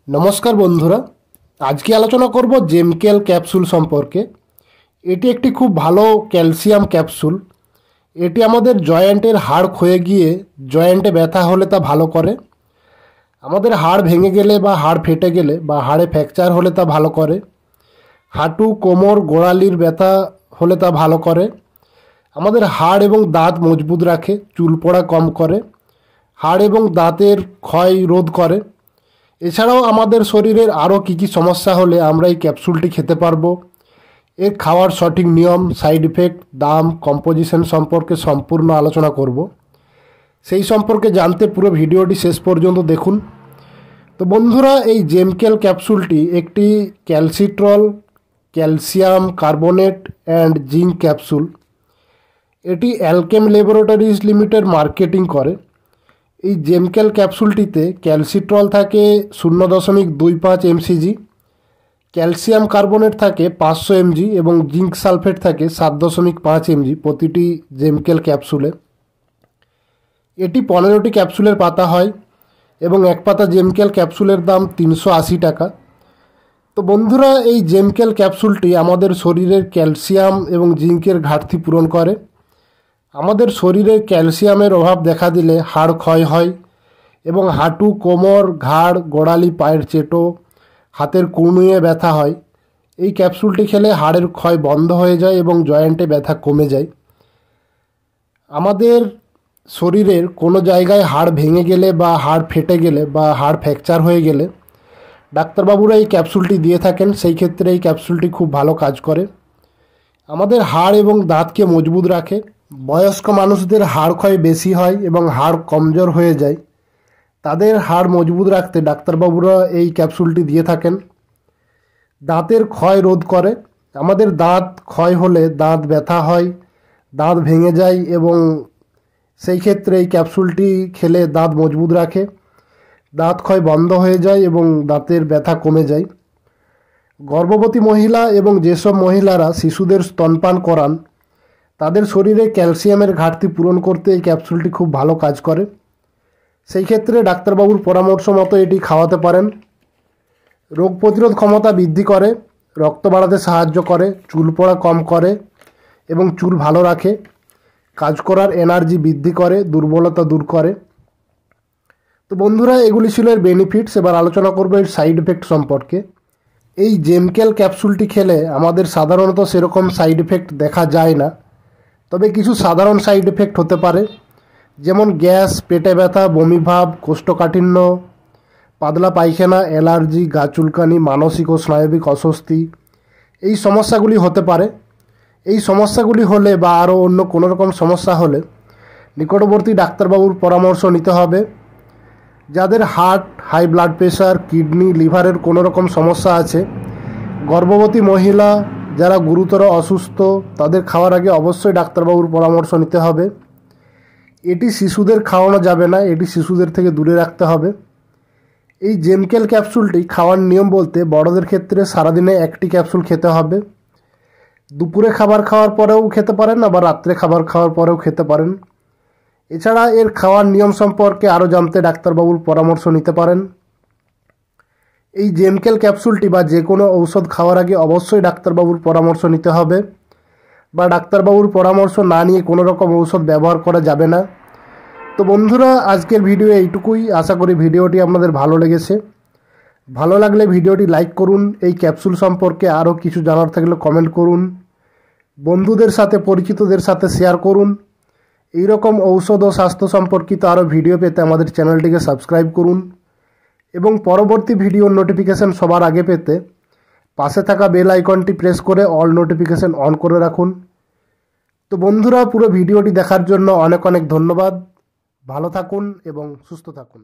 নমস্কার বন্ধুরা, আজকে আলোচনা করব জেমকেল ক্যাপসুল সম্পর্কে। এটি একটি খুব ভালো ক্যালসিয়াম ক্যাপসুল। এটি আমাদের জয়েন্টের হাড় ক্ষয়ে গিয়ে জয়েন্টে ব্যথা হলে তা ভালো করে। আমাদের হাড় ভেঙে গেলে বা হাড় ফেটে গেলে বা হাড়ে ফ্র্যাকচার হলে তা ভালো করে। হাঁটু, কোমর, গোড়ালির ব্যথা হলে তা ভালো করে। আমাদের হাড় এবং দাঁত মজবুত রাখে, চুল পড়া কম করে, হাড় এবং দাঁতের ক্ষয় রোধ করে। এছাড়াও আমাদের শরীরের আরও কী কী সমস্যা হলে আমরা এই ক্যাপসুলটি খেতে পারবো, এর খাওয়ার সঠিক নিয়ম, সাইড ইফেক্ট, দাম, কম্পোজিশন সম্পর্কে সম্পূর্ণ আলোচনা করব। সেই সম্পর্কে জানতে পুরো ভিডিওটি শেষ পর্যন্ত দেখুন। তো বন্ধুরা, এই জেমকেল ক্যাপসুলটি একটি calcitriol, calcium carbonate and zinc capsule. এটি অ্যালকেম ল্যাবরেটরিজ লিমিটেড মার্কেটিং করে। এই জেমকেল ক্যাপসুলটিতে ক্যালসিট্রল থাকে 0.25 mcg, ক্যালসিয়াম কার্বনেট থাকে 500 mg এবং জিঙ্ক সালফেট থাকে 7.5 mg প্রতিটি জেমকেল ক্যাপসুলে। এটি 15টি ক্যাপসুলের পাতা হয় এবং এক পাতা জেমকেল ক্যাপসুলের দাম 380 টাকা। তো বন্ধুরা, এই জেমকেল ক্যাপসুলটি আমাদের শরীরের ক্যালসিয়াম এবং জিঙ্কের ঘাটতি পূরণ করে। আমাদের শরীরে ক্যালসিয়ামের অভাব দেখা দিলে হাড় ক্ষয় হয় এবং হাঁটু, কোমর, ঘাড়, গোড়ালি, পায়ের চেটো, হাতের কনুইয়ে ব্যথা হয়। এই ক্যাপসুলটি খেলে হাড়ের ক্ষয় বন্ধ হয়ে যায় এবং জয়েন্টে ব্যথা কমে যায়। আমাদের শরীরের কোনো জায়গায় হাড় ভেঙে গেলে বা হাড় ফেটে গেলে বা হাড় ফ্র্যাকচার হয়ে গেলে ডাক্তারবাবুরা এই ক্যাপসুলটি দিয়ে থাকেন। সেই ক্ষেত্রে এই ক্যাপসুলটি খুব ভালো কাজ করে। আমাদের হাড় এবং দাঁতকে মজবুত রাখে। বয়স্ক মানুষদের হাড় ক্ষয় বেশি হয় এবং হাড় কমজোর হয়ে যায়। তাদের হাড় মজবুত রাখতে ডাক্তারবাবুরা এই ক্যাপসুলটি দিয়ে থাকেন। দাঁতের ক্ষয় রোধ করে। আমাদের দাঁত ক্ষয় হলে দাঁত ব্যথা হয়, দাঁত ভেঙে যায় এবং সেই ক্ষেত্রে এই ক্যাপসুলটি খেলে দাঁত মজবুত রাখে, দাঁত ক্ষয় বন্ধ হয়ে যায় এবং দাঁতের ব্যথা কমে যায়। গর্ভবতী মহিলা এবং যেসব মহিলারা শিশুদের স্তনপান করান তাদের শরীরে ক্যালসিয়ামের ঘাটতি পূরণ করতে এই ক্যাপসুলটি খুব ভালো কাজ করে। সেই ক্ষেত্রে ডাক্তারবাবুর পরামর্শ মতো এটি খাওয়াতে পারেন। রোগ প্রতিরোধ ক্ষমতা বৃদ্ধি করে, রক্ত বাড়াতে সাহায্য করে, চুল পড়া কম করে এবং চুল ভালো রাখে, কাজ করার এনার্জি বৃদ্ধি করে, দুর্বলতা দূর করে। তো বন্ধুরা, এগুলি ছিল এর বেনিফিটস। এবার আলোচনা করবো এর সাইড এফেক্ট সম্পর্কে। এই জেমকেল ক্যাপসুলটি খেলে আমাদের সাধারণত সেরকম সাইড এফেক্ট দেখা যায় না, তবে কিছু সাধারণ সাইড এফেক্ট হতে পারে, যেমন গ্যাস, পেটে ব্যথা, বমি ভাব, কোষ্ঠকাঠিন্য, পাতলা পায়খানা, অ্যালার্জি, গা চুলকানি, মানসিক ও স্নায়বিক অস্বস্তি। এই সমস্যাগুলি হতে পারে। এই সমস্যাগুলি হলে বা আরও অন্য কোনো রকম সমস্যা হলে নিকটবর্তী ডাক্তারবাবুর পরামর্শ নিতে হবে। যাদের heart, high blood pressure, kidney, লিভারের কোনো রকম সমস্যা আছে, গর্ভবতী মহিলা যারা গুরুতর অসুস্থ, তাদের খাওয়ার আগে অবশ্যই ডাক্তারবাবুর পরামর্শ নিতে হবে। এটি শিশুদের খাওয়ানো যাবে না, এটি শিশুদের থেকে দূরে রাখতে হবে। এই জেমকেল ক্যাপসুলটি খাওয়ার নিয়ম বলতে বড়দের ক্ষেত্রে সারাদিনে একটি ক্যাপসুল খেতে হবে। দুপুরে খাবার খাওয়ার পরেও খেতে পারেন, আবার রাত্রে খাবার খাওয়ার পরেও খেতে পারেন। এছাড়া এর খাওয়ার নিয়ম সম্পর্কে আরও জানতে ডাক্তারবাবুর পরামর্শ নিতে পারেন। এই জেমকেল ক্যাপসুলটি বা যে কোনো ঔষধ খাওয়ার আগে অবশ্যই ডাক্তারবাবুর পরামর্শ নিতে হবে, বা ডাক্তারবাবুর পরামর্শ না নিয়ে কোনো রকম ঔষধ ব্যবহার করা যাবে না। তো বন্ধুরা, আজকের ভিডিও এইটুকুই। আশা করি ভিডিওটি আপনাদের ভালো লেগেছে। ভালো লাগলে ভিডিওটি লাইক করুন। এই ক্যাপসুল সম্পর্কে আরও কিছু জানার থাকলে কমেন্ট করুন। বন্ধুদের সাথে, পরিচিতদের সাথে শেয়ার করুন। এইরকম ঔষধ ও স্বাস্থ্য সম্পর্কিত আরও ভিডিও পেতে আমাদের চ্যানেলটিকে সাবস্ক্রাইব করুন এবং পরবর্তী ভিডিওর নোটিফিকেশান সবার আগে পেতে পাশে থাকা বেল আইকনটি প্রেস করে অল নোটিফিকেশান অন করে রাখুন। তো বন্ধুরা, পুরো ভিডিওটি দেখার জন্য অনেক অনেক ধন্যবাদ। ভালো থাকুন এবং সুস্থ থাকুন।